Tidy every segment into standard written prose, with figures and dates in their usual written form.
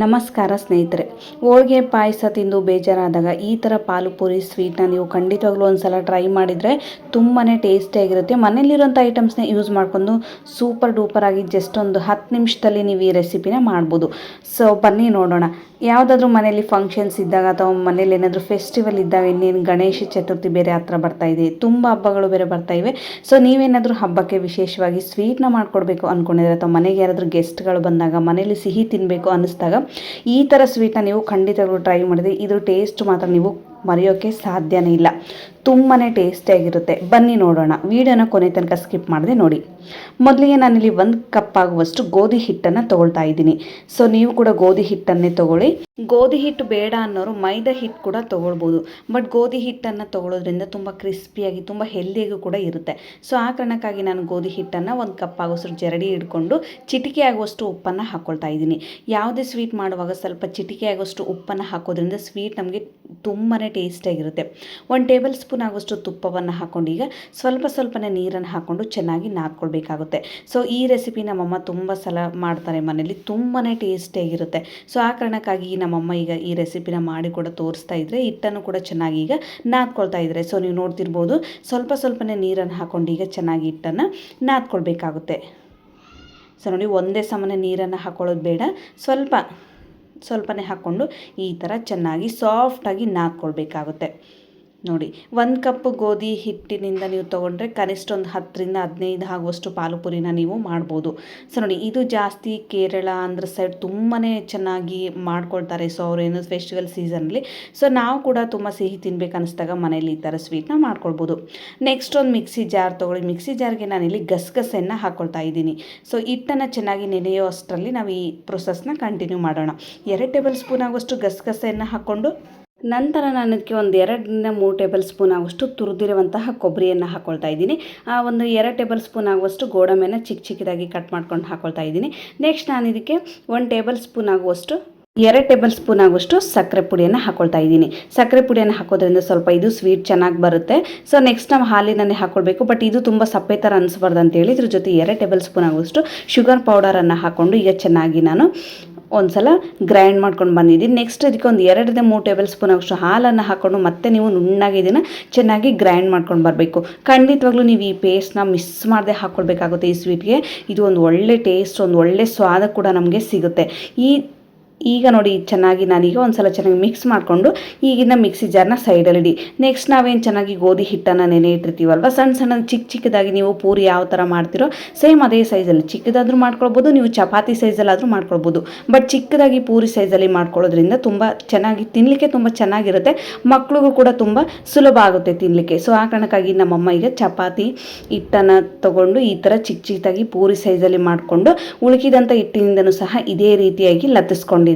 ನಮಸ್ಕಾರ ಸ್ನೇಹಿತರೆ, ಹೋಳಿಗೆ ಪಾಯಸ ತಿಂದು ಬೇಜಾರಾದಾಗ ಈ ಥರ ಪಾಲುಪುರಿ ಸ್ವೀಟ್ನ ನೀವು ಖಂಡಿತವಾಗ್ಲೂ ಒಂದು ಸಲ ಟ್ರೈ ಮಾಡಿದರೆ ತುಂಬಾ ಟೇಸ್ಟಿಯಾಗಿರುತ್ತೆ. ಮನೇಲಿರೋಂಥ ಐಟಮ್ಸ್ನ ಯೂಸ್ ಮಾಡಿಕೊಂಡು ಸೂಪರ್ ಡೂಪರ್ ಆಗಿ ಜಸ್ಟ್ ಒಂದು 10 ನಿಮಿಷದಲ್ಲಿ ನೀವು ಈ ರೆಸಿಪಿನ ಮಾಡ್ಬೋದು. ಸೊ ಬನ್ನಿ ನೋಡೋಣ. ಯಾವುದಾದ್ರೂ ಮನೇಲಿ ಫಂಕ್ಷನ್ಸ್ ಇದ್ದಾಗ ಅಥವಾ ಮನೇಲಿ ಏನಾದರೂ ಫೆಸ್ಟಿವಲ್ ಇದ್ದಾಗ, ಇನ್ನೇನು ಗಣೇಶ ಚತುರ್ಥಿ ಬೇರೆ ಹತ್ರ ಬರ್ತಾ ಇದೆ, ತುಂಬ ಹಬ್ಬಗಳು ಬೇರೆ ಬರ್ತಾ ಇವೆ. ಸೊ ನೀವೇನಾದರೂ ಹಬ್ಬಕ್ಕೆ ವಿಶೇಷವಾಗಿ ಸ್ವೀಟ್ನ ಮಾಡ್ಕೊಡ್ಬೇಕು ಅಂದ್ಕೊಂಡಿದ್ರೆ ಅಥವಾ ಮನೆಗೆ ಯಾರಾದರೂ ಗೆಸ್ಟ್ಗಳು ಬಂದಾಗ ಮನೇಲಿ ಸಿಹಿ ತಿನ್ನಬೇಕು ಅನ್ನಿಸ್ದಾಗ ಈ ಥರ ಸ್ವೀಟ್ನ ನೀವು ಖಂಡಿತವಾಗ್ಲೂ ಟ್ರೈ ಮಾಡಿದ್ರೆ ಇದು ಟೇಸ್ಟ್ ಮಾತ್ರ ನೀವು ಮರೆಯೋಕ್ಕೆ ಸಾಧ್ಯನೇ ಇಲ್ಲ. ತುಂಬಾ ಟೇಸ್ಟಿಯಾಗಿರುತ್ತೆ. ಬನ್ನಿ ನೋಡೋಣ. ವಿಡಿಯೋನ ಕೊನೆ ತನಕ ಸ್ಕಿಪ್ ಮಾಡದೆ ನೋಡಿ. ಮೊದಲಿಗೆ ನಾನಿಲ್ಲಿ 1 ಕಪ್ ಆಗುವಷ್ಟು ಗೋಧಿ ಹಿಟ್ಟನ್ನು ತೊಗೊಳ್ತಾ ಇದ್ದೀನಿ. ಸೊ ನೀವು ಕೂಡ ಗೋಧಿ ಹಿಟ್ಟನ್ನೇ ತೊಗೊಳ್ಳಿ. ಗೋಧಿ ಹಿಟ್ಟು ಬೇಡ ಅನ್ನೋರು ಮೈದಾ ಹಿಟ್ಟು ಕೂಡ ತೊಗೊಳ್ಬೋದು. ಬಟ್ ಗೋಧಿ ಹಿಟ್ಟನ್ನು ತೊಗೊಳೋದ್ರಿಂದ ತುಂಬ ಕ್ರಿಸ್ಪಿಯಾಗಿ ತುಂಬ ಹೆಲ್ದಿಯಾಗೂ ಕೂಡ ಇರುತ್ತೆ. ಸೊ ಆ ಕಾರಣಕ್ಕಾಗಿ ನಾನು ಗೋಧಿ ಹಿಟ್ಟನ್ನು 1 ಕಪ್ ಆಗೋಷ್ಟು ಜರಡಿ ಹಿಡ್ಕೊಂಡು ಚಿಟಿಕೆ ಆಗುವಷ್ಟು ಉಪ್ಪನ್ನು ಹಾಕ್ಕೊಳ್ತಾ ಇದ್ದೀನಿ. ಯಾವುದೇ ಸ್ವೀಟ್ ಮಾಡುವಾಗ ಸ್ವಲ್ಪ ಚಿಟಿಕೆ ಆಗುವಷ್ಟು ಉಪ್ಪನ್ನು ಹಾಕೋದ್ರಿಂದ ಸ್ವೀಟ್ ನಮಗೆ ತುಂಬಾ ಟೇಸ್ಟಿಯಾಗಿರುತ್ತೆ. 1 ಟೇಬಲ್ ಸ್ಪೂನ್ ಆಗುವಷ್ಟು ತುಪ್ಪವನ್ನು ಹಾಕ್ಕೊಂಡು ಈಗ ಸ್ವಲ್ಪನೇ ನೀರನ್ನು ಹಾಕ್ಕೊಂಡು ಚೆನ್ನಾಗಿ ನಾದ್ಕೊಳ್ಬೇಕಾಗುತ್ತೆ. ಸೊ ಈ ರೆಸಿಪಿ ನಮ್ಮಮ್ಮ ತುಂಬ ಸಲ ಮಾಡ್ತಾರೆ ಮನೇಲಿ, ತುಂಬಾ ಟೇಸ್ಟಿಯಾಗಿರುತ್ತೆ. ಸೊ ಆ ಕಾರಣಕ್ಕಾಗಿ ನಮ್ಮಮ್ಮ ಈಗ ಈ ರೆಸಿಪಿನ ಮಾಡಿ ಕೂಡ ತೋರಿಸ್ತಾ ಇದ್ರೆ ಹಿಟ್ಟನ್ನು ಕೂಡ ಚೆನ್ನಾಗಿ ಈಗ ನಾದ್ಕೊಳ್ತಾ ಇದ್ದಾರೆ. ಸೊ ನೀವು ನೋಡ್ತಿರ್ಬೋದು, ಸ್ವಲ್ಪನೇ ನೀರನ್ನು ಹಾಕ್ಕೊಂಡು ಈಗ ಚೆನ್ನಾಗಿ ಹಿಟ್ಟನ್ನು ನಾದ್ಕೊಳ್ಬೇಕಾಗುತ್ತೆ. ಸೊ ನೋಡಿ, ಒಂದೇ ಸಮನೆ ನೀರನ್ನು ಹಾಕೊಳ್ಳೋದು ಬೇಡ, ಸ್ವಲ್ಪನೇ ಹಾಕ್ಕೊಂಡು ಈ ಥರ ಚೆನ್ನಾಗಿ ಸಾಫ್ಟಾಗಿ ನಾದ್ಕೊಳ್ಬೇಕಾಗುತ್ತೆ. ನೋಡಿ, 1 ಕಪ್ ಗೋಧಿ ಹಿಟ್ಟಿನಿಂದ ನೀವು ತೊಗೊಂಡ್ರೆ ಕನಿಷ್ಠ ಒಂದು 10 ರಿಂದ 15 ಆಗುವಷ್ಟು ಪಾಲುಪುರಿನ ನೀವು ಮಾಡ್ಬೋದು. ಸೊ ನೋಡಿ, ಇದು ಜಾಸ್ತಿ ಕೇರಳ ಆಂಧ್ರ ಸೈಡ್ ತುಂಬಾ ಚೆನ್ನಾಗಿ ಮಾಡ್ಕೊಳ್ತಾರೆ. ಸೊ ಅವರೇನು ಫೆಸ್ಟಿವಲ್ ಸೀಸನಲ್ಲಿ. ಸೊ ನಾವು ಕೂಡ ತುಂಬ ಸಿಹಿ ತಿನ್ಬೇಕು ಅನ್ನಿಸ್ದಾಗ ಮನೇಲಿ ಈ ಥರ ಸ್ವೀಟ್ನ ಮಾಡ್ಕೊಳ್ಬೋದು. ನೆಕ್ಸ್ಟ್ ಒಂದು ಮಿಕ್ಸಿ ಜಾರ್ ತೊಗೊಳ್ಳಿ. ಮಿಕ್ಸಿ ಜಾರ್ಗೆ ನಾನಿಲ್ಲಿ ಗಸಗಸೆಯನ್ನು ಹಾಕ್ಕೊಳ್ತಾ ಇದ್ದೀನಿ. ಸೊ ಹಿಟ್ಟನ್ನು ಚೆನ್ನಾಗಿ ನೆನೆಯೋ ಅಷ್ಟರಲ್ಲಿ ನಾವು ಈ ಪ್ರೊಸೆಸ್ನ ಕಂಟಿನ್ಯೂ ಮಾಡೋಣ. 2 ಟೇಬಲ್ ಸ್ಪೂನ್ ಆಗುವಷ್ಟು ಗಸಗಸೆಯನ್ನು ಹಾಕ್ಕೊಂಡು ನಂತರ ನಾನು ಇದಕ್ಕೆ ಒಂದು 2 ರಿಂದ 3 ಟೇಬಲ್ ಸ್ಪೂನ್ ಆಗುವಷ್ಟು ತುರಿದಿರುವಂತಹ ಕೊಬ್ಬರಿಯನ್ನು ಹಾಕ್ಕೊಳ್ತಾ ಇದ್ದೀನಿ. ಒಂದು 2 ಟೇಬಲ್ ಸ್ಪೂನ್ ಆಗುವಷ್ಟು ಗೋಡಂಬಿಯನ್ನು ಚಿಕ್ಕದಾಗಿ ಕಟ್ ಮಾಡ್ಕೊಂಡು ಹಾಕ್ಕೊಳ್ತಾ ಇದ್ದೀನಿ. ನೆಕ್ಸ್ಟ್ ನಾನು ಇದಕ್ಕೆ 1 ಟೇಬಲ್ ಸ್ಪೂನ್ ಆಗುವಷ್ಟು 2 ಟೇಬಲ್ ಸ್ಪೂನ್ ಆಗುವಷ್ಟು ಸಕ್ಕರೆ ಪುಡಿಯನ್ನು ಹಾಕ್ಕೊಳ್ತಾ ಇದ್ದೀನಿ. ಸಕ್ಕರೆ ಪುಡಿಯನ್ನು ಹಾಕೋದ್ರಿಂದ ಸ್ವಲ್ಪ ಇದು ಸ್ವೀಟ್ ಚೆನ್ನಾಗಿ ಬರುತ್ತೆ. ಸೊ ನೆಕ್ಸ್ಟ್ ನಾವು ಹಾಲಿನನ್ನೇ ಹಾಕ್ಕೊಳ್ಬೇಕು. ಬಟ್ ಇದು ತುಂಬ ಸಪ್ಪೆ ಥರ ಅನಿಸ್ಬಾರ್ದು ಅಂತೇಳಿ ಇದ್ರ ಜೊತೆ 2 ಟೇಬಲ್ ಸ್ಪೂನ್ ಆಗುವಷ್ಟು ಶುಗರ್ ಪೌಡರನ್ನು ಹಾಕ್ಕೊಂಡು ಈಗ ಚೆನ್ನಾಗಿ ನಾನು ಒಂದು ಸಲ ಗ್ರೈಂಡ್ ಮಾಡ್ಕೊಂಡು ಬಂದಿದ್ದೀನಿ. ನೆಕ್ಸ್ಟ್ ಇದಕ್ಕೆ ಒಂದು 2 ರಿಂದ 3 ಟೇಬಲ್ ಸ್ಪೂನ್ ಆಗುವಷ್ಟು ಹಾಲನ್ನು ಹಾಕ್ಕೊಂಡು ಮತ್ತೆ ನೀವು ನುಣ್ಣಗೆ ಇದನ್ನು ಚೆನ್ನಾಗಿ ಗ್ರೈಂಡ್ ಮಾಡ್ಕೊಂಡು ಬರಬೇಕು. ಖಂಡಿತವಾಗ್ಲೂ ನೀವು ಈ ಪೇಸ್ಟ್ನ ಮಿಸ್ ಮಾಡದೆ ಹಾಕ್ಕೊಳ್ಬೇಕಾಗುತ್ತೆ. ಈ ಸ್ವೀಟ್ಗೆ ಇದು ಒಂದು ಒಳ್ಳೆ ಟೇಸ್ಟ್, ಒಂದು ಒಳ್ಳೆ ಸ್ವಾದ ಕೂಡ ನಮಗೆ ಸಿಗುತ್ತೆ. ಈಗ ನೋಡಿ, ಚೆನ್ನಾಗಿ ನಾನೀಗ ಒಂದು ಸಲ ಚೆನ್ನಾಗಿ ಮಿಕ್ಸ್ ಮಾಡಿಕೊಂಡು ಈಗಿನ ಮಿಕ್ಸಿ ಜಾರ್ನ ಸೈಡಲ್ಲಿಡಿ. ನೆಕ್ಸ್ಟ್ ನಾವೇನು ಚೆನ್ನಾಗಿ ಗೋಧಿ ಹಿಟ್ಟನ್ನು ನೆನೆ ಇಟ್ಟಿರ್ತೀವಲ್ವ, ಸಣ್ಣ ಚಿಕ್ಕದಾಗಿ ನೀವು ಪೂರಿ ಯಾವ ಥರ ಮಾಡ್ತಿರೋ ಸೇಮ್ ಅದೇ ಸೈಜಲ್ಲಿ ಚಿಕ್ಕದಾದರೂ ಮಾಡ್ಕೊಳ್ಬೋದು, ನೀವು ಚಪಾತಿ ಸೈಜಲ್ಲಾದರೂ ಮಾಡ್ಕೊಳ್ಬೋದು. ಬಟ್ ಚಿಕ್ಕದಾಗಿ ಪೂರಿ ಸೈಜಲ್ಲಿ ಮಾಡ್ಕೊಳ್ಳೋದ್ರಿಂದ ತುಂಬ ಚೆನ್ನಾಗಿ ತಿನ್ನಲಿಕ್ಕೆ ತುಂಬ ಚೆನ್ನಾಗಿರುತ್ತೆ. ಮಕ್ಳಿಗೂ ಕೂಡ ತುಂಬ ಸುಲಭ ಆಗುತ್ತೆ ತಿನ್ನಲಿಕ್ಕೆ. ಸೊ ಆ ಕಾರಣಕ್ಕಾಗಿ ನಮ್ಮಮ್ಮ ಈಗ ಚಪಾತಿ ಹಿಟ್ಟನ್ನು ತೊಗೊಂಡು ಈ ಥರ ಚಿಕ್ಕದಾಗಿ ಪೂರಿ ಸೈಜಲ್ಲಿ ಮಾಡಿಕೊಂಡು ಉಳುಕಿದಂಥ ಹಿಟ್ಟಿನಿಂದನೂ ಸಹ ಇದೇ ರೀತಿಯಾಗಿ ಲತ್ತಿಸ್ಕೊಂಡಿದ್ದಾರೆ.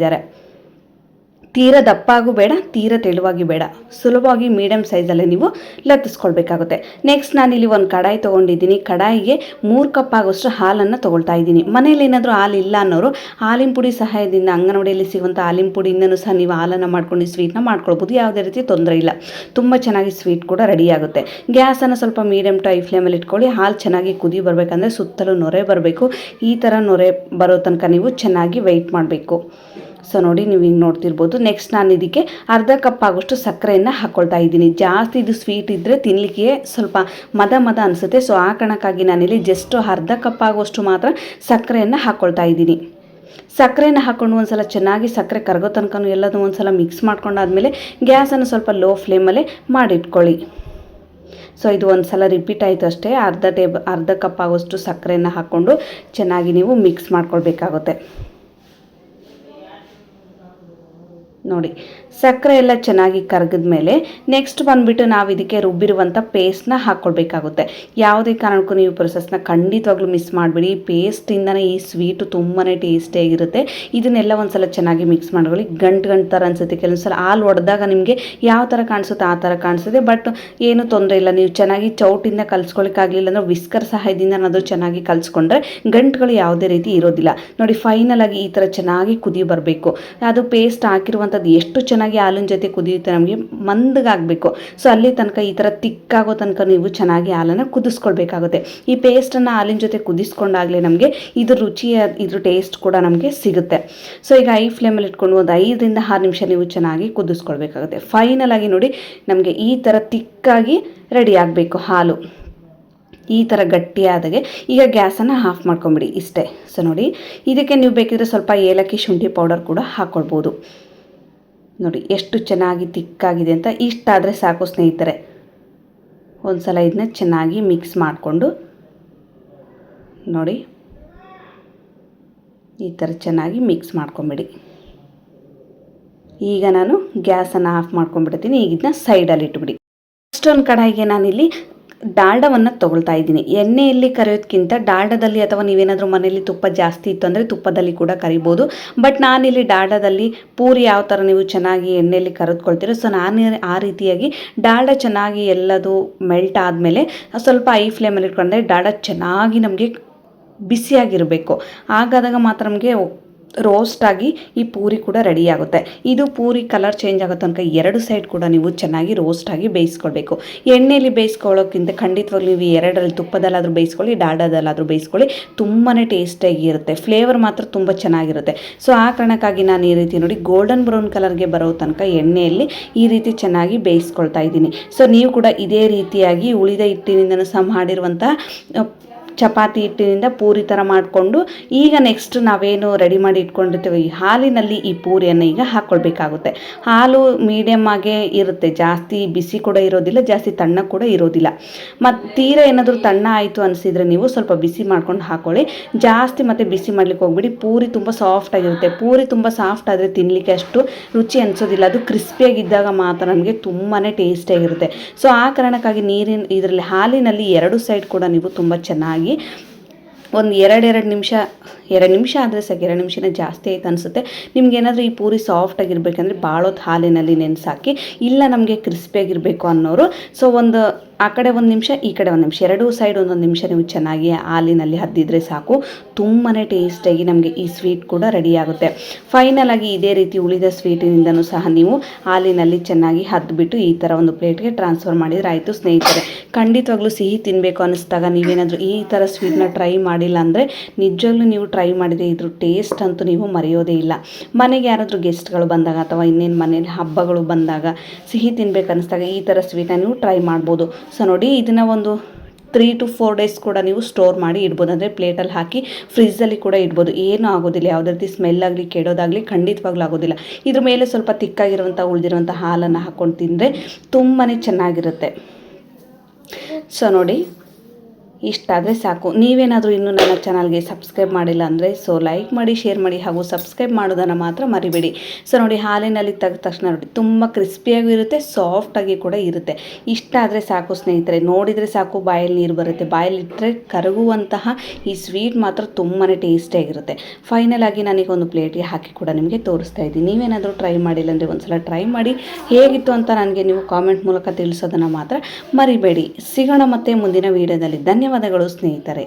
ತೀರಾ ದಪ್ಪಾಗೂ ಬೇಡ, ತೀರಾ ತೆಳುವಾಗಿ ಬೇಡ, ಸುಲಭವಾಗಿ ಮೀಡಿಯಮ್ ಸೈಜಲ್ಲೇ ನೀವು ಲತ್ತಿಸ್ಕೊಳ್ಬೇಕಾಗುತ್ತೆ. ನೆಕ್ಸ್ಟ್ ನಾನಿಲ್ಲಿ ಒಂದು ಕಡಾಯಿ ತೊಗೊಂಡಿದ್ದೀನಿ. ಕಡಾಯಿಗೆ 3 ಕಪ್ ಆಗೋಷ್ಟು ಹಾಲನ್ನು ತೊಗೊಳ್ತಾ ಇದ್ದೀನಿ. ಮನೇಲಿ ಏನಾದರೂ ಹಾಲು ಇಲ್ಲ ಅನ್ನೋರು ಹಾಲಿನ ಪುಡಿ ಸಹಾಯದಿಂದ, ಅಂಗನವಾಡಿಯಲ್ಲಿ ಸಿಗುವಂಥ ಹಾಲಿನ ಪುಡಿಯಿಂದನೂ ಸಹ ನೀವು ಹಾಲನ್ನು ಮಾಡ್ಕೊಂಡು ಸ್ವೀಟ್ನ ಮಾಡ್ಕೊಳ್ಬೋದು. ಯಾವುದೇ ರೀತಿ ತೊಂದರೆ ಇಲ್ಲ. ತುಂಬ ಚೆನ್ನಾಗಿ ಸ್ವೀಟ್ ಕೂಡ ರೆಡಿ ಆಗುತ್ತೆ. ಗ್ಯಾಸನ್ನು ಸ್ವಲ್ಪ ಮೀಡಿಯಮ್ ಟು ಹೈ ಫ್ಲೇಮಲ್ಲಿ ಇಟ್ಕೊಳ್ಳಿ. ಹಾಲು ಚೆನ್ನಾಗಿ ಕುದಿ ಬರಬೇಕಂದ್ರೆ ಸುತ್ತಲೂ ನೊರೆ ಬರಬೇಕು. ಈ ಥರ ನೊರೆ ಬರೋ ತನಕ ನೀವು ಚೆನ್ನಾಗಿ ವೆಯ್ಟ್ ಮಾಡಬೇಕು. ಸೊ ನೋಡಿ, ನೀವು ಹಿಂಗೆ ನೋಡ್ತಿರ್ಬೋದು. ನೆಕ್ಸ್ಟ್ ನಾನು ಇದಕ್ಕೆ ಅರ್ಧ ಕಪ್ ಆಗೋಷ್ಟು ಸಕ್ಕರೆಯನ್ನು ಹಾಕ್ಕೊಳ್ತಾ ಇದ್ದೀನಿ. ಜಾಸ್ತಿ ಇದು ಸ್ವೀಟ್ ಇದ್ದರೆ ತಿನ್ನಲಿಕ್ಕೆ ಸ್ವಲ್ಪ ಮದ ಅನಿಸುತ್ತೆ. ಸೊ ಆ ಕಾರಣಕ್ಕಾಗಿ ನಾನಿಲ್ಲಿ ಜಸ್ಟ್ ಅರ್ಧ ಕಪ್ ಆಗುವಷ್ಟು ಮಾತ್ರ ಸಕ್ಕರೆಯನ್ನು ಹಾಕ್ಕೊಳ್ತಾ ಇದ್ದೀನಿ. ಸಕ್ಕರೆಯನ್ನು ಹಾಕ್ಕೊಂಡು ಒಂದು ಸಲ ಚೆನ್ನಾಗಿ ಸಕ್ಕರೆ ಕರಗೋ ತನಕ ಎಲ್ಲದೂ ಒಂದು ಸಲ ಮಿಕ್ಸ್ ಮಾಡ್ಕೊಂಡಾದ್ಮೇಲೆ ಗ್ಯಾಸನ್ನು ಸ್ವಲ್ಪ ಲೋ ಫ್ಲೇಮಲ್ಲೇ ಮಾಡಿಟ್ಕೊಳ್ಳಿ. ಸೊ ಇದು ಒಂದು ಸಲ ರಿಪೀಟ್ ಆಯಿತು ಅಷ್ಟೇ. ಅರ್ಧ ಕಪ್ ಆಗೋಷ್ಟು ಸಕ್ಕರೆಯನ್ನು ಹಾಕ್ಕೊಂಡು ಚೆನ್ನಾಗಿ ನೀವು ಮಿಕ್ಸ್ ಮಾಡ್ಕೊಳ್ಬೇಕಾಗುತ್ತೆ. ನೋಡಿ, ಸಕ್ಕರೆ ಎಲ್ಲ ಚೆನ್ನಾಗಿ ಕರಗಿದ ಮೇಲೆ ನೆಕ್ಸ್ಟ್ ಬಂದುಬಿಟ್ಟು ನಾವು ಇದಕ್ಕೆ ರುಬ್ಬಿರುವಂಥ ಪೇಸ್ಟ್ನ ಹಾಕ್ಕೊಳ್ಬೇಕಾಗುತ್ತೆ. ಯಾವುದೇ ಕಾರಣಕ್ಕೂ ನೀವು ಪ್ರೊಸೆಸ್ನ ಖಂಡಿತವಾಗ್ಲೂ ಮಿಸ್ ಮಾಡಿಬಿಡಿ. ಪೇಸ್ಟಿಂದನೇ ಈ ಸ್ವೀಟು ತುಂಬಾ ಟೇಸ್ಟಿಯಾಗಿರುತ್ತೆ. ಇದನ್ನೆಲ್ಲ ಒಂದು ಸಲ ಚೆನ್ನಾಗಿ ಮಿಕ್ಸ್ ಮಾಡ್ಕೊಳ್ಳಿ. ಗಂಟು ಥರ ಅನಿಸುತ್ತೆ. ಕೆಲವೊಂದು ಸಲ ಹಾಲು ಹೊಡೆದಾಗ ನಿಮಗೆ ಯಾವ ಥರ ಕಾಣಿಸುತ್ತೆ ಆ ಥರ ಕಾಣಿಸುತ್ತೆ. ಬಟ್ ಏನು ತೊಂದರೆ ಇಲ್ಲ. ನೀವು ಚೆನ್ನಾಗಿ ಚೌಟಿಂದ ಕಲಿಸ್ಕೊಳ್ಳಿಕ್ಕಾಗಲಿಲ್ಲ ಅಂದರೆ ವಿಸ್ಕರ್ ಸಹಾಯದಿಂದ ಏನಾದರೂ ಚೆನ್ನಾಗಿ ಕಲಿಸ್ಕೊಂಡ್ರೆ ಗಂಟುಗಳು ಯಾವುದೇ ರೀತಿ ಇರೋದಿಲ್ಲ. ನೋಡಿ, ಫೈನಲ್ ಆಗಿ ಈ ಥರ ಚೆನ್ನಾಗಿ ಕುದಿ ಬರಬೇಕು. ಅದು ಪೇಸ್ಟ್ ಹಾಕಿರುವಂಥ ಕುದಿಸಿರುವಂಥದ್ದು ಎಷ್ಟು ಚೆನ್ನಾಗಿ ಹಾಲಿನ ಜೊತೆ ಕುದಿಯುತ್ತೆ, ನಮಗೆ ಮಂದಗಾಗಬೇಕು. ಸೊ ಅಲ್ಲಿ ತನಕ ಈ ಥರ ತಿಕ್ಕಾಗೋ ತನಕ ನೀವು ಚೆನ್ನಾಗಿ ಹಾಲನ್ನು ಕುದಿಸ್ಕೊಳ್ಬೇಕಾಗುತ್ತೆ. ಈ ಪೇಸ್ಟನ್ನು ಹಾಲಿನ ಜೊತೆ ಕುದಿಸ್ಕೊಂಡಾಗಲೇ ನಮಗೆ ಇದು ರುಚಿಯ ಇದ್ರ ಟೇಸ್ಟ್ ಕೂಡ ನಮಗೆ ಸಿಗುತ್ತೆ. ಸೊ ಈಗ ಐ ಫ್ಲೇಮಲ್ಲಿ ಇಟ್ಕೊಂಡು ಒಂದು 5ರಿಂದ 6 ನಿಮಿಷ ನೀವು ಚೆನ್ನಾಗಿ ಕುದಿಸ್ಕೊಳ್ಬೇಕಾಗುತ್ತೆ. ಫೈನಲ್ ಆಗಿ ನೋಡಿ ನಮಗೆ ಈ ಥರ ತಿಕ್ಕಾಗಿ ರೆಡಿ ಆಗಬೇಕು ಹಾಲು, ಈ ಥರ ಗಟ್ಟಿಯಾದಾಗೆ. ಈಗ ಗ್ಯಾಸನ್ನು ಆಫ್ ಮಾಡ್ಕೊಂಬಿಡಿ, ಇಷ್ಟೇ. ಸೊ ನೋಡಿ ಇದಕ್ಕೆ ನೀವು ಬೇಕಿದ್ರೆ ಸ್ವಲ್ಪ ಏಲಕ್ಕಿ ಶುಂಠಿ ಪೌಡರ್ ಕೂಡ ಹಾಕ್ಕೊಳ್ಬೋದು. ನೋಡಿ ಎಷ್ಟು ಚೆನ್ನಾಗಿ ತಿಕ್ಕಾಗಿದೆ ಅಂತ. ಇಷ್ಟಾದರೆ ಸಾಕು ಸ್ನೇಹಿತರೆ. ಒಂದು ಸಲ ಇದನ್ನ ಚೆನ್ನಾಗಿ ಮಿಕ್ಸ್ ಮಾಡಿಕೊಂಡು ನೋಡಿ ಈ ಥರ ಚೆನ್ನಾಗಿ ಮಿಕ್ಸ್ ಮಾಡ್ಕೊಂಬಿಡಿ. ಈಗ ನಾನು ಗ್ಯಾಸನ್ನು ಆಫ್ ಮಾಡ್ಕೊಂಡ್ಬಿಡ್ತೀನಿ. ಈಗ ಇದನ್ನ ಸೈಡಲ್ಲಿ ಇಟ್ಬಿಡಿ. ಅಷ್ಟೊಂದು ಕಡಾಯಿಗೆ ನಾನಿಲ್ಲಿ ಡಾಲ್ಡವನ್ನು ತೊಗೊಳ್ತಾ ಇದ್ದೀನಿ. ಎಣ್ಣೆಯಲ್ಲಿ ಕರಿಯೋದಕ್ಕಿಂತ ಡಾಲ್ಡದಲ್ಲಿ, ಅಥವಾ ನೀವೇನಾದರೂ ಮನೆಯಲ್ಲಿ ತುಪ್ಪ ಜಾಸ್ತಿ ಇತ್ತು ಅಂದರೆ ತುಪ್ಪದಲ್ಲಿ ಕೂಡ ಕರಿಬೋದು. ಬಟ್ ನಾನಿಲ್ಲಿ ಡಾಲ್ಡದಲ್ಲಿ ಪೂರಿ ಯಾವ ಥರ ನೀವು ಚೆನ್ನಾಗಿ ಎಣ್ಣೆಯಲ್ಲಿ ಕರೆದುಕೊಳ್ತೀರೋ, ಸೊ ನಾನು ಆ ರೀತಿಯಾಗಿ ಡಾಲ್ಡ ಚೆನ್ನಾಗಿ ಎಲ್ಲದು ಮೆಲ್ಟ್ ಆದಮೇಲೆ ಸ್ವಲ್ಪ ಐ ಫ್ಲೇಮಲ್ಲಿ ಇಟ್ಕೊಂಡ್ರೆ ಡಾಲ್ಡ ಚೆನ್ನಾಗಿ ನಮಗೆ ಬಿಸಿಯಾಗಿರಬೇಕು. ಹಾಗಾದಾಗ ಮಾತ್ರ ನಮಗೆ ರೋಸ್ಟಾಗಿ ಈ ಪೂರಿ ಕೂಡ ರೆಡಿ ಆಗುತ್ತೆ. ಇದು ಪೂರಿ ಕಲರ್ ಚೇಂಜ್ ಆಗೋ ತನಕ 2 ಸೈಡ್ ಕೂಡ ನೀವು ಚೆನ್ನಾಗಿ ರೋಸ್ಟಾಗಿ ಬೇಯಿಸ್ಕೊಳ್ಬೇಕು. ಎಣ್ಣೆಯಲ್ಲಿ ಬೇಯಿಸ್ಕೊಳ್ಳೋಕ್ಕಿಂತ ಖಂಡಿತವಾಗ್ಲೂ ನೀವು 2ರಲ್ಲಿ ತುಪ್ಪದಲ್ಲಾದರೂ ಬೇಯಿಸ್ಕೊಳ್ಳಿ, ಡಾಲ್ಡದಲ್ಲಾದರೂ ಬೇಯಿಸ್ಕೊಳ್ಳಿ, ತುಂಬಾ ಟೇಸ್ಟಾಗಿರುತ್ತೆ. ಫ್ಲೇವರ್ ಮಾತ್ರ ತುಂಬ ಚೆನ್ನಾಗಿರುತ್ತೆ. ಸೊ ಆ ಕಾರಣಕ್ಕಾಗಿ ನಾನು ಈ ರೀತಿ ನೋಡಿ ಗೋಲ್ಡನ್ ಬ್ರೌನ್ ಕಲರ್ಗೆ ಬರೋ ತನಕ ಎಣ್ಣೆಯಲ್ಲಿ ಈ ರೀತಿ ಚೆನ್ನಾಗಿ ಬೇಯಿಸ್ಕೊಳ್ತಾ ಇದ್ದೀನಿ. ಸೊ ನೀವು ಕೂಡ ಇದೇ ರೀತಿಯಾಗಿ ಉಳಿದ ಹಿಟ್ಟಿನಿಂದನೂ ಸಹ ಮಾಡಿರುವಂಥ ಚಪಾತಿ ಹಿಟ್ಟಿನಿಂದ ಪೂರಿ ಥರ ಮಾಡಿಕೊಂಡು, ಈಗ ನೆಕ್ಸ್ಟ್ ನಾವೇನು ರೆಡಿ ಮಾಡಿ ಇಟ್ಕೊಂಡಿರ್ತೀವಿ ಈ ಹಾಲಿನಲ್ಲಿ ಈ ಪೂರಿಯನ್ನು ಈಗ ಹಾಕ್ಕೊಳ್ಬೇಕಾಗುತ್ತೆ. ಹಾಲು ಮೀಡಿಯಮ್ ಆಗೇ ಇರುತ್ತೆ, ಜಾಸ್ತಿ ಬಿಸಿ ಕೂಡ ಇರೋದಿಲ್ಲ, ಜಾಸ್ತಿ ತಣ್ಣ ಕೂಡ ಇರೋದಿಲ್ಲ. ಮತ್ತು ತೀರಾ ಏನಾದರೂ ತಣ್ಣ ಆಯಿತು ಅನಿಸಿದರೆ ನೀವು ಸ್ವಲ್ಪ ಬಿಸಿ ಮಾಡ್ಕೊಂಡು ಹಾಕ್ಕೊಳ್ಳಿ. ಜಾಸ್ತಿ ಮತ್ತು ಬಿಸಿ ಮಾಡ್ಲಿಕ್ಕೆ ಹೋಗ್ಬಿಡಿ. ಪೂರಿ ತುಂಬ ಸಾಫ್ಟಾಗಿರುತ್ತೆ. ಪೂರಿ ತುಂಬ ಸಾಫ್ಟ್ ಆದರೆ ತಿನ್ನಲಿಕ್ಕೆ ಅಷ್ಟು ರುಚಿ ಅನಿಸೋದಿಲ್ಲ. ಅದು ಕ್ರಿಸ್ಪಿಯಾಗಿದ್ದಾಗ ಮಾತ್ರ ನಮಗೆ ತುಂಬಾ ಟೇಸ್ಟಿಯಾಗಿರುತ್ತೆ. ಸೊ ಆ ಕಾರಣಕ್ಕಾಗಿ ಇದರಲ್ಲಿ ಹಾಲಿನಲ್ಲಿ 2 ಸೈಡ್ ಕೂಡ ನೀವು ತುಂಬ ಚೆನ್ನಾಗಿ ಒಂದು 2 ನಿಮಿಷ ಆದರೆ ಸಾಕು. 2 ನಿಮಿಷನೇ ಜಾಸ್ತಿ ಆಯ್ತು ಅನಿಸುತ್ತೆ. ನಿಮ್ಗೇನಾದರೂ ಈ ಪೂರಿ ಸಾಫ್ಟಾಗಿರ್ಬೇಕಂದ್ರೆ ಭಾಳ ಹೊತ್ತು ಹಾಲಿನಲ್ಲಿ ನೆನೆಸಾಕಿ, ಇಲ್ಲ ನಮಗೆ ಕ್ರಿಸ್ಪಿಯಾಗಿರಬೇಕು ಅನ್ನೋರು ಸೊ ಒಂದು ಆ ಕಡೆ 1 ನಿಮಿಷ, ಈ ಕಡೆ 1 ನಿಮಿಷ, 2 ಸೈಡ್ 1 ನಿಮಿಷ ನೀವು ಚೆನ್ನಾಗಿ ಹಾಲಿನಲ್ಲಿ ಹದ್ದಿದ್ರೆ ಸಾಕು. ತುಂಬಾ ಟೇಸ್ಟಾಗಿ ನಮಗೆ ಈ ಸ್ವೀಟ್ ಕೂಡ ರೆಡಿ ಆಗುತ್ತೆ. ಫೈನಲ್ ಆಗಿ ಇದೇ ರೀತಿ ಉಳಿದ ಸ್ವೀಟಿನಿಂದನೂ ಸಹ ನೀವು ಹಾಲಿನಲ್ಲಿ ಚೆನ್ನಾಗಿ ಹದ್ದುಬಿಟ್ಟು ಈ ಥರ ಒಂದು ಪ್ಲೇಟ್ಗೆ ಟ್ರಾನ್ಸ್ಫರ್ ಮಾಡಿದರೆ ಆಯಿತು ಸ್ನೇಹಿತರೆ. ಖಂಡಿತವಾಗ್ಲೂ ಸಿಹಿ ತಿನ್ನಬೇಕು ಅನ್ನಿಸ್ದಾಗ ನೀವೇನಾದರೂ ಈ ಥರ ಸ್ವೀಟ್ನ ಟ್ರೈ ಮಾಡಿಲ್ಲ ಅಂದರೆ ನಿಜವಾಗ್ಲೂ ನೀವು ಟ್ರೈ ಮಾಡಿದರೆ ಇದ್ರ ಟೇಸ್ಟ್ ಅಂತೂ ನೀವು ಮರೆಯೋದೇ ಇಲ್ಲ. ಮನೆಗೆ ಯಾರಾದರೂ ಗೆಸ್ಟ್ಗಳು ಬಂದಾಗ ಅಥವಾ ಇನ್ನೇನು ಮನೇಲಿ ಹಬ್ಬಗಳು ಬಂದಾಗ ಸಿಹಿ ತಿನ್ಬೇಕು ಅನ್ನಿಸ್ದಾಗ ಈ ಥರ ಸ್ವೀಟನ್ನ ನೀವು ಟ್ರೈ ಮಾಡ್ಬೋದು. ಸೊ ನೋಡಿ ಇದನ್ನು ಒಂದು 3 to 4 ಡೇಸ್ ಕೂಡ ನೀವು ಸ್ಟೋರ್ ಮಾಡಿ ಇಡ್ಬೋದು. ಅಂದರೆ ಪ್ಲೇಟಲ್ಲಿ ಹಾಕಿ ಫ್ರಿಜ್ಜಲ್ಲಿ ಕೂಡ ಇಡ್ಬೋದು. ಏನೂ ಆಗೋದಿಲ್ಲ. ಯಾವುದೇ ರೀತಿ ಸ್ಮೆಲ್ ಆಗಲಿ ಕೆಡೋದಾಗಲಿ ಖಂಡಿತವಾಗ್ಲೂ ಆಗೋದಿಲ್ಲ. ಇದ್ರ ಮೇಲೆ ಸ್ವಲ್ಪ ತಿಕ್ಕಾಗಿರುವಂಥ ಉಳಿದಿರುವಂಥ ಹಾಲನ್ನು ಹಾಕ್ಕೊಂಡು ತಿಂದರೆ ತುಂಬಾ ಚೆನ್ನಾಗಿರುತ್ತೆ. ಸೊ ನೋಡಿ ಇಷ್ಟಾದರೆ ಸಾಕು. ನೀವೇನಾದರೂ ಇನ್ನೂ ನನ್ನ ಚಾನಲ್ಗೆ ಸಬ್ಸ್ಕ್ರೈಬ್ ಮಾಡಿಲ್ಲ ಅಂದರೆ ಸೊ ಲೈಕ್ ಮಾಡಿ, ಶೇರ್ ಮಾಡಿ, ಹಾಗೂ ಸಬ್ಸ್ಕ್ರೈಬ್ ಮಾಡೋದನ್ನು ಮಾತ್ರ ಮರಿಬೇಡಿ. ಸೊ ನೋಡಿ ಹಾಲಿನಲ್ಲಿ ತೆಗೆದ ತಕ್ಷಣ ನೋಡಿ ತುಂಬ ಕ್ರಿಸ್ಪಿಯಾಗೂ ಇರುತ್ತೆ, ಸಾಫ್ಟಾಗಿ ಕೂಡ ಇರುತ್ತೆ. ಇಷ್ಟ ಆದರೆ ಸಾಕು ಸ್ನೇಹಿತರೆ. ನೋಡಿದರೆ ಸಾಕು ಬಾಯಲ್ಲಿ ನೀರು ಬರುತ್ತೆ. ಬಾಯಲ್ಲಿಟ್ಟರೆ ಕರಗುವಂತಹ ಈ ಸ್ವೀಟ್ ಮಾತ್ರ ತುಂಬಾ ಟೇಸ್ಟಿಯಾಗಿರುತ್ತೆ. ಫೈನಲ್ ಆಗಿ ನಾನೀಗ ಒಂದು ಪ್ಲೇಟ್ಗೆ ಹಾಕಿ ಕೂಡ ನಿಮಗೆ ತೋರಿಸ್ತಾ ಇದ್ದೀನಿ. ನೀವೇನಾದರೂ ಟ್ರೈ ಮಾಡಿಲ್ಲ ಅಂದರೆ ಒಂದು ಸಲ ಟ್ರೈ ಮಾಡಿ ಹೇಗಿತ್ತು ಅಂತ ನನಗೆ ನೀವು ಕಾಮೆಂಟ್ ಮೂಲಕ ತಿಳಿಸೋದನ್ನು ಮಾತ್ರ ಮರಿಬೇಡಿ. ಸಿಗೋಣ ಮತ್ತೆ ಮುಂದಿನ ವೀಡಿಯೋದಲ್ಲಿ. ಧನ್ಯವಾದಗಳು ಸ್ನೇಹಿತರೆ.